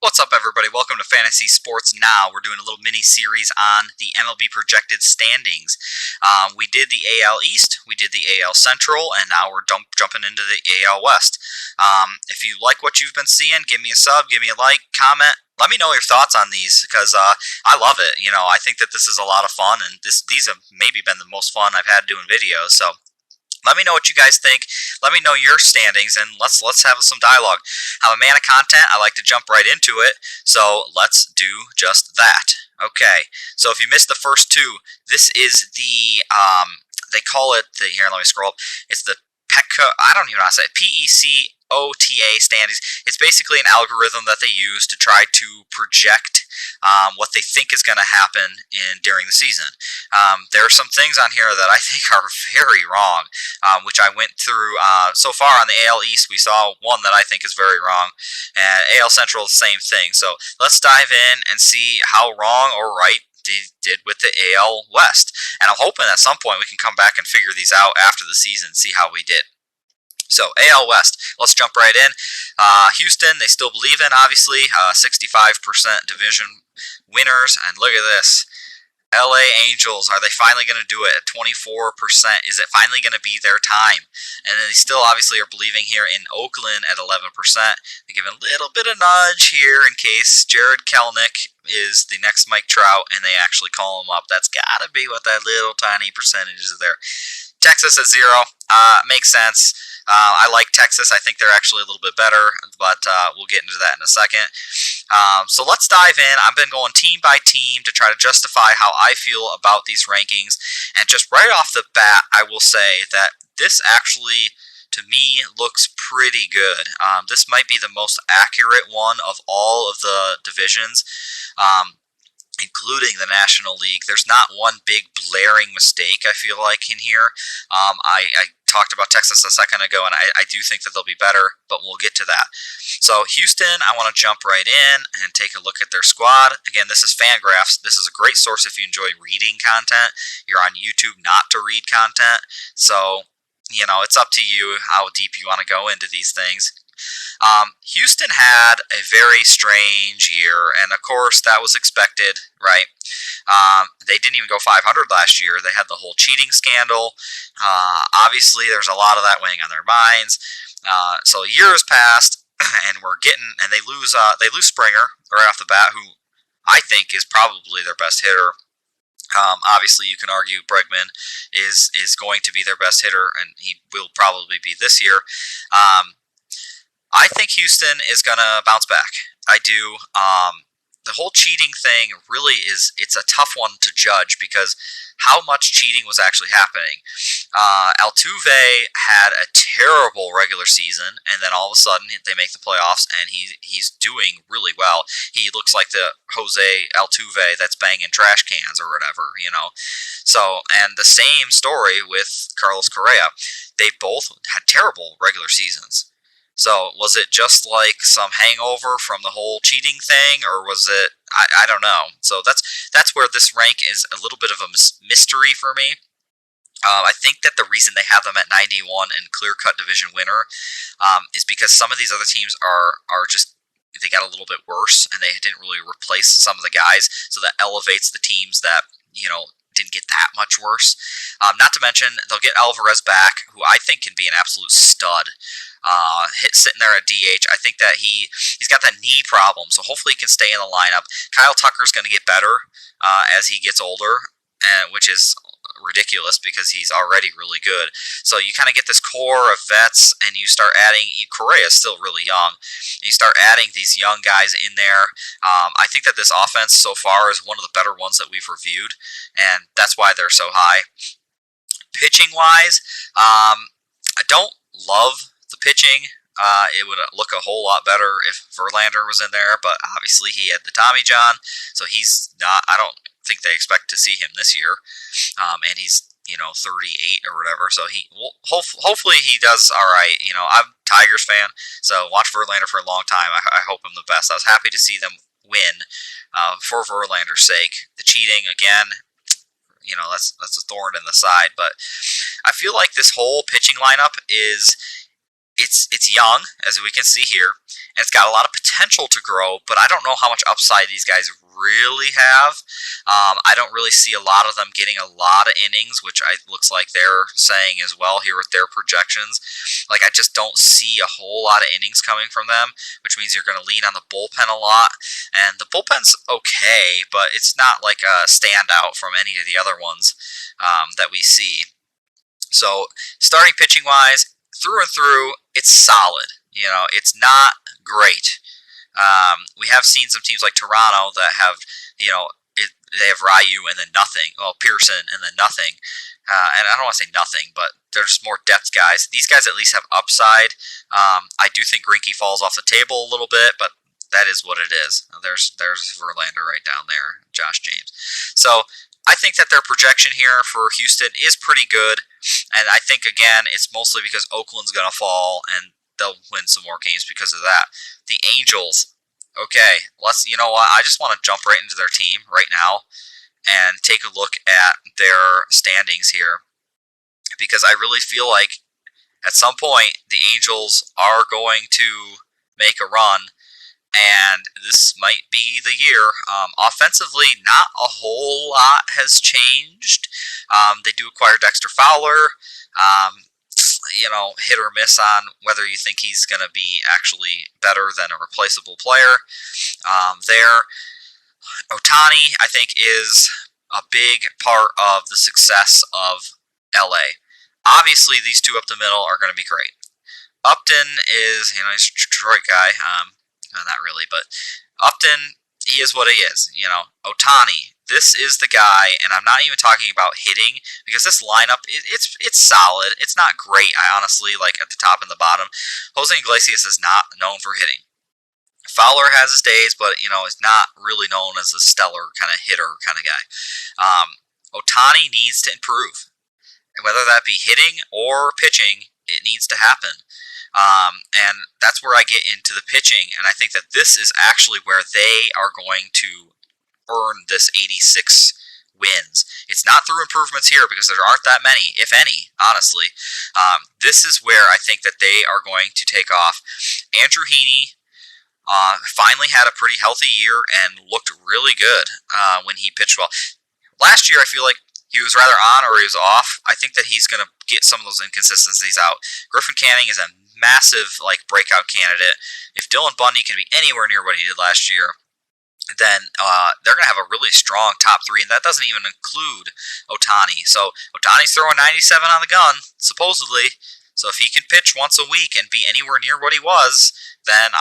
What's up, everybody? Welcome to Fantasy Sports Now. We're doing a little mini series on the MLB projected standings. We did the AL East, we did the AL Central, and now we're jumping into the AL West. If you like what you've been seeing, give me a sub, give me a like, comment. Let me know your thoughts on these because I love it. I think that this is a lot of fun, and these have maybe been the most fun I've had doing videos. So let me know what you guys think. Let me know your standings, and let's have some dialogue. I'm a man of content. I like to jump right into it, so let's do just that. Okay, so if you missed the first two, this is the they call it the here. Let me scroll up. It's the PECO. I don't even know how to say it. PECOTA standings. It's basically an algorithm that they use to try to project what they think is going to happen during the season. There are some things on here that I think are very wrong, which I went through so far on the AL East. We saw one that I think is very wrong, and AL Central the same thing. So let's dive in and see how wrong or right they did with the AL West. And I'm hoping at some point we can come back and figure these out after the season and see how we did. So, AL West, let's jump right in. Houston, they still believe in, obviously. 65% division winners. And look at this. LA Angels, are they finally going to do it at 24%? Is it finally going to be their time? And then they still obviously are believing here in Oakland at 11%. They give a little bit of nudge here in case Jared Kelenic is the next Mike Trout and they actually call him up. That's got to be what that little tiny percentage is there. Texas at 0. Makes sense. I like Texas. I think they're actually a little bit better, but we'll get into that in a second. So let's dive in. I've been going team by team to try to justify how I feel about these rankings. And just right off the bat, I will say that this actually, to me, looks pretty good. This might be the most accurate one of all of the divisions. Including the National League. There's not one big blaring mistake, I feel like, in here. I talked about Texas a second ago, and I do think that they'll be better, but we'll get to that. So Houston, I want to jump right in and take a look at their squad. Again, this is Fangraphs. This is a great source if you enjoy reading content. You're on YouTube not to read content, so it's up to you how deep you want to go into these things. Houston had a very strange year, and of course that was expected, right? They didn't even go 500 last year. They had the whole cheating scandal. Obviously, there's a lot of that weighing on their minds. So years passed, and they lose Springer right off the bat, who I think is probably their best hitter. Obviously, you can argue Bregman is going to be their best hitter, and he will probably be this year. I think Houston is going to bounce back. I do. The whole cheating thing really it's a tough one to judge because how much cheating was actually happening. Altuve had a terrible regular season, and then all of a sudden they make the playoffs, and he's doing really well. He looks like the Jose Altuve that's banging trash cans or whatever, So, and the same story with Carlos Correa. They both had terrible regular seasons. So, was it just like some hangover from the whole cheating thing, or was it? I don't know. So that's where this rank is a little bit of a mystery for me. I think that the reason they have them at 91 and clear-cut division winner is because some of these other teams are just they got a little bit worse and they didn't really replace some of the guys, so that elevates the teams that didn't get that much worse. Not to mention they'll get Alvarez back, who I think can be an absolute stud. Sitting there at DH, I think that he's got that knee problem, so hopefully he can stay in the lineup. Kyle Tucker's going to get better as he gets older, which is ridiculous because he's already really good. So you kind of get this core of vets, and you start adding. Correa is still really young, and you start adding these young guys in there. I think that this offense so far is one of the better ones that we've reviewed, and that's why they're so high. Pitching wise, I don't love the pitching. It would look a whole lot better if Verlander was in there, but obviously he had the Tommy John, so he's not. I don't think they expect to see him this year, and he's 38 or whatever. So hopefully he does all right. I'm a Tigers fan, so watch Verlander for a long time. I hope him the best. I was happy to see them win for Verlander's sake. The cheating again. That's a thorn in the side, but I feel like this whole pitching lineup is it's young, as we can see here, and it's got a lot of potential. potential to grow, but I don't know how much upside these guys really have. I don't really see a lot of them getting a lot of innings, which looks like they're saying as well here with their projections. Like, I just don't see a whole lot of innings coming from them, which means you're going to lean on the bullpen a lot. And the bullpen's okay, but it's not like a standout from any of the other ones that we see. So, starting pitching wise, through and through, it's solid. It's not great. We have seen some teams like Toronto that have, they have Ryu and then nothing. Well, Pearson and then nothing. And I don't want to say nothing, but they're just more depth guys. These guys at least have upside. I do think Greinke falls off the table a little bit, but that is what it is. There's Verlander right down there, Josh James. So I think that their projection here for Houston is pretty good. And I think, again, it's mostly because Oakland's going to fall, and they'll win some more games because of that. The Angels, okay, you know what? I just want to jump right into their team right now and take a look at their standings here, because I really feel like at some point the Angels are going to make a run, and this might be the year. Offensively, not a whole lot has changed. They do acquire Dexter Fowler. Hit or miss on whether you think he's going to be actually better than a replaceable player. Ohtani, I think, is a big part of the success of LA. Obviously, these two up the middle are going to be great. Upton is, he's a Detroit guy. Not really, but Upton, he is what he is. Ohtani, this is the guy, and I'm not even talking about hitting, because this lineup, it's solid. It's not great, I honestly, like at the top and the bottom. Jose Iglesias is not known for hitting. Fowler has his days, but, is not really known as a stellar kind of hitter kind of guy. Ohtani needs to improve. And whether that be hitting or pitching, it needs to happen. And that's where I get into the pitching, and I think that this is actually where they are going to earn this 86 wins. It's not through improvements here, because there aren't that many, if any, honestly. This is where I think that they are going to take off. Andrew Heaney finally had a pretty healthy year and looked really good when he pitched well. Last year, I feel like he was rather on or he was off. I think that he's going to get some of those inconsistencies out. Griffin Canning is a massive breakout candidate. If Dylan Bundy can be anywhere near what he did last year, then they're going to have a really strong top three, and that doesn't even include Ohtani. So Ohtani's throwing 97 on the gun, supposedly. So if he can pitch once a week and be anywhere near what he was, then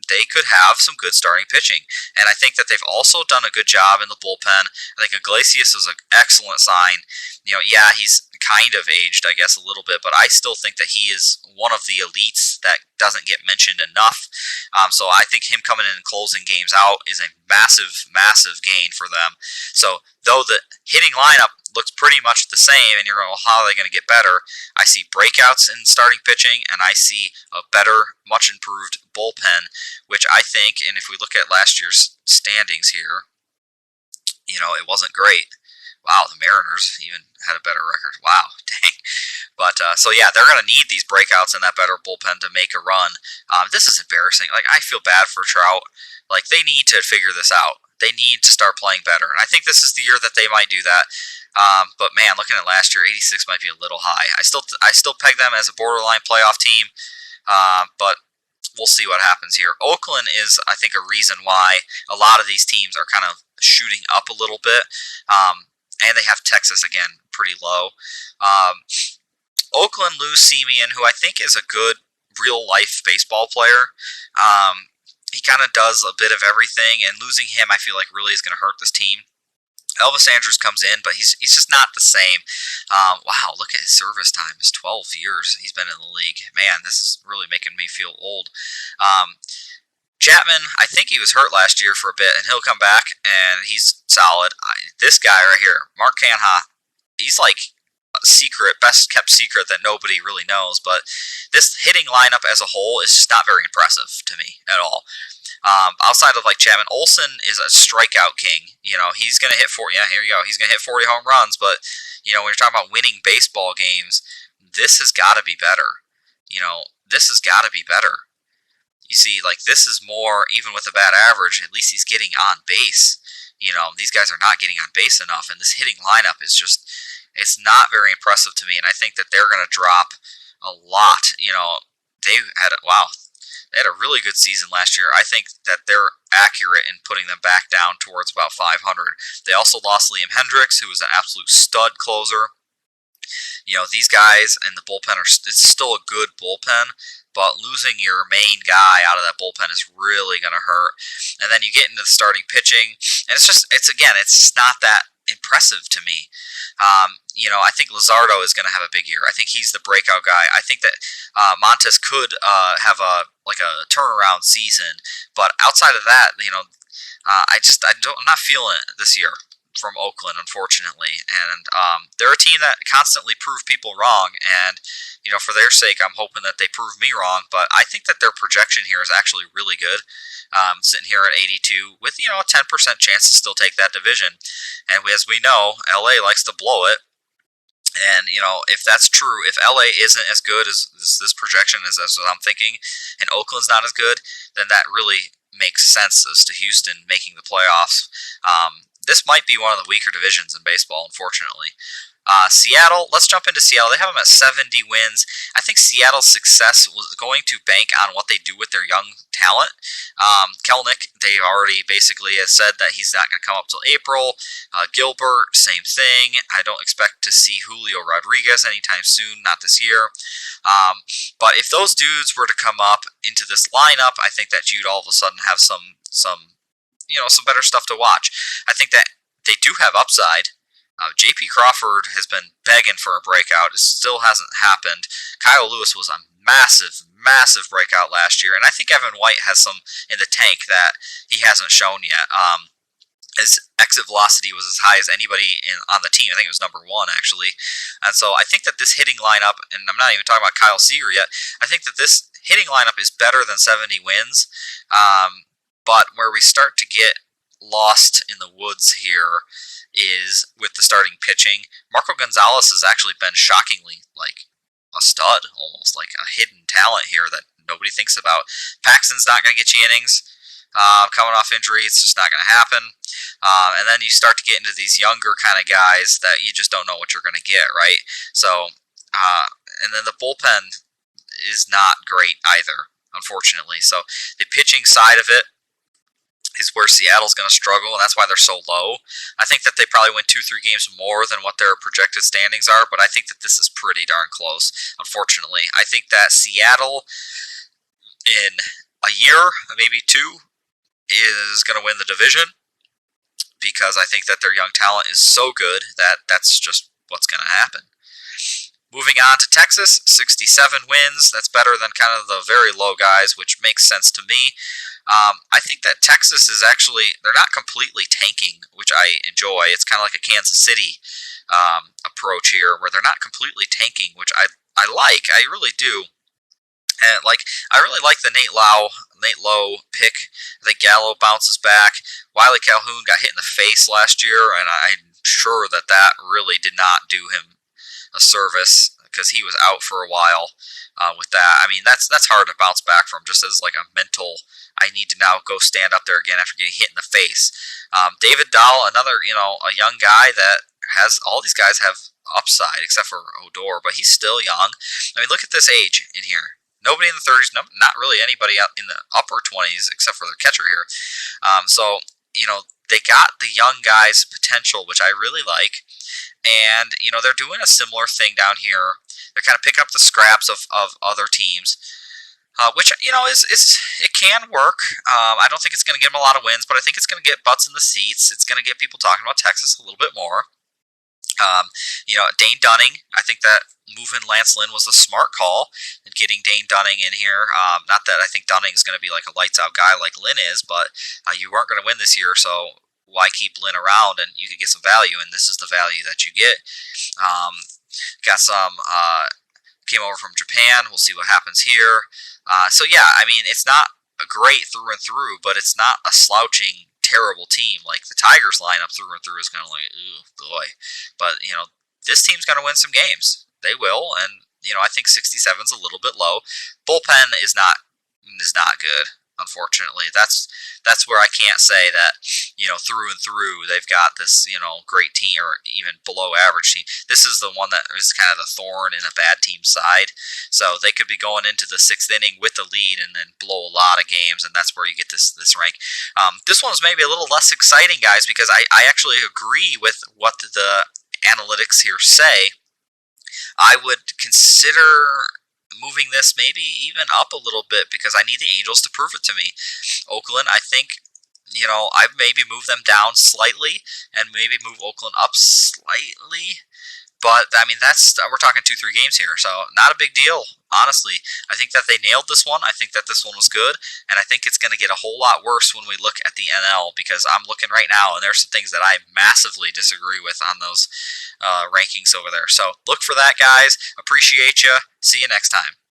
they could have some good starting pitching. And I think that they've also done a good job in the bullpen. I think Iglesias was an excellent sign. He's kind of aged, I guess, a little bit, but I still think that he is one of the elites that doesn't get mentioned enough. So I think him coming in and closing games out is a massive, massive gain for them. So though the hitting lineup looks pretty much the same, and you're going, well, how are they going to get better? I see breakouts in starting pitching, and I see a better, much improved bullpen, which I think, and if we look at last year's standings here, it wasn't great. Wow, the Mariners even had a better record. Wow, dang. But, they're going to need these breakouts and that better bullpen to make a run. This is embarrassing. I feel bad for Trout. They need to figure this out. They need to start playing better. And I think this is the year that they might do that. But, man, looking at last year, 86 might be a little high. I still peg them as a borderline playoff team. But we'll see what happens here. Oakland is, I think, a reason why a lot of these teams are kind of shooting up a little bit. And they have Texas, again, pretty low. Oakland lose Semien, who I think is a good real-life baseball player. He kind of does a bit of everything, and losing him, I feel like, really is going to hurt this team. Elvis Andrus comes in, but he's just not the same. Wow, look at his service time. It's 12 years he's been in the league. Man, this is really making me feel old. Chapman, I think he was hurt last year for a bit, and he'll come back, and he's solid. This guy right here, Mark Canha, he's like a secret, best kept secret that nobody really knows, but this hitting lineup as a whole is just not very impressive to me at all. Outside of Chapman, Olsen is a strikeout king. He's going to hit 40. Yeah, here you go. He's going to hit 40 home runs, but, when you're talking about winning baseball games, this has got to be better. This has got to be better. you see, like, this is more, even with a bad average, at least he's getting on base. These guys are not getting on base enough, and this hitting lineup is just, it's not very impressive to me, and I think that they're going to drop a lot. Wow, they had a really good season last year. I think that they're accurate in putting them back down towards about 500. They also lost Liam Hendricks, who was an absolute stud closer. These guys in the bullpen it's still a good bullpen, but losing your main guy out of that bullpen is really going to hurt. And then you get into the starting pitching, and it's not that impressive to me. I think Luzardo is going to have a big year. I think he's the breakout guy. I think that Montes could have a turnaround season, but outside of that, I'm not feeling it this year from Oakland, unfortunately. And they're a team that constantly prove people wrong, and for their sake, I'm hoping that they prove me wrong. But I think that their projection here is actually really good. Sitting here at 82 with a 10% chance to still take that division, and as we know, LA likes to blow it. And if that's true, if LA isn't as good as this projection is, as what I'm thinking, and Oakland's not as good, then that really makes sense as to Houston making the playoffs. This might be one of the weaker divisions in baseball, unfortunately. Seattle, let's jump into Seattle. They have them at 70 wins. I think Seattle's success was going to bank on what they do with their young talent. Kelnick, they already basically has said that he's not going to come up till April. Gilbert, same thing. I don't expect to see Julio Rodriguez anytime soon, not this year. But if those dudes were to come up into this lineup, I think that you'd all of a sudden have some better stuff to watch. I think that they do have upside. J.P. Crawford has been begging for a breakout. It still hasn't happened. Kyle Lewis was a massive, massive breakout last year, and I think Evan White has some in the tank that he hasn't shown yet. His exit velocity was as high as anybody on the team. I think it was number 1, actually. And so I think that this hitting lineup, and I'm not even talking about Kyle Seager yet, I think that this hitting lineup is better than 70 wins. But where we start to get lost in the woods here is with the starting pitching. Marco Gonzalez has actually been shockingly like a stud, almost like a hidden talent here that nobody thinks about. Paxton's not going to get you innings coming off injury. It's just not going to happen. And then you start to get into these younger kind of guys that you just don't know what you're going to get, right? So, and then the bullpen is not great either, unfortunately. So the pitching side of it is where Seattle's going to struggle, and that's why they're so low. I think that they probably win 2-3 games more than what their projected standings are, but I think that this is pretty darn close, unfortunately. I think that Seattle, in a year, maybe 2, is going to win the division, because I think that their young talent is so good that that's just what's going to happen. Moving on to Texas, 67 wins. That's better than kind of the very low guys, which makes sense to me. I think that Texas is actually, they're not completely tanking, which I enjoy. It's kind of like a Kansas City approach here, where they're not completely tanking, which I like. I really do. And I really like the Nate Lowe pick. I think Gallo bounces back. Wiley Calhoun got hit in the face last year, and I'm sure that really did not do him a service, because he was out for a while with that. I mean, that's hard to bounce back from, just as like a mental, I need to now go stand up there again after getting hit in the face. David Dowell, another, a young guy that has, all these guys have upside except for Odor, but he's still young. I mean, look at this age in here. Nobody in the 30s, not really anybody out in the upper 20s except for their catcher here. So, they got the young guys' potential, which I really like. And, they're doing a similar thing down here. They're kind of picking up the scraps of other teams, which, it can work. I don't think it's going to get them a lot of wins, but I think it's going to get butts in the seats. It's going to get people talking about Texas a little bit more. Dane Dunning, I think that moving Lance Lynn was a smart call, and getting Dane Dunning in here. Not that I think Dunning is going to be like a lights-out guy like Lynn is, but you weren't going to win this year, so why keep Lynn around? And you could get some value, and this is the value that you get. Got some, came over from Japan. We'll see what happens here. So yeah, I mean, it's not a great through and through, but it's not a slouching, terrible team. Like the Tigers lineup through and through is kind of like, ooh, boy. But, this team's going to win some games. They will, and, I think 67's a little bit low. Bullpen is not is not good. Unfortunately, that's where I can't say that, through and through they've got this, great team or even below average team. This is the one that is kind of the thorn in a bad team's side. So they could be going into the 6th inning with the lead and then blow a lot of games, and that's where you get this rank. This one's maybe a little less exciting, guys, because I actually agree with what the analytics here say. I would consider moving this maybe even up a little bit because I need the Angels to prove it to me. Oakland, I think, I've maybe moved them down slightly and maybe move Oakland up slightly. But, I mean, we're talking 2-3 games here, so not a big deal, honestly. I think that they nailed this one. I think that this one was good, and I think it's going to get a whole lot worse when we look at the NL, because I'm looking right now, and there's some things that I massively disagree with on those rankings over there. So look for that, guys. Appreciate you. See you next time.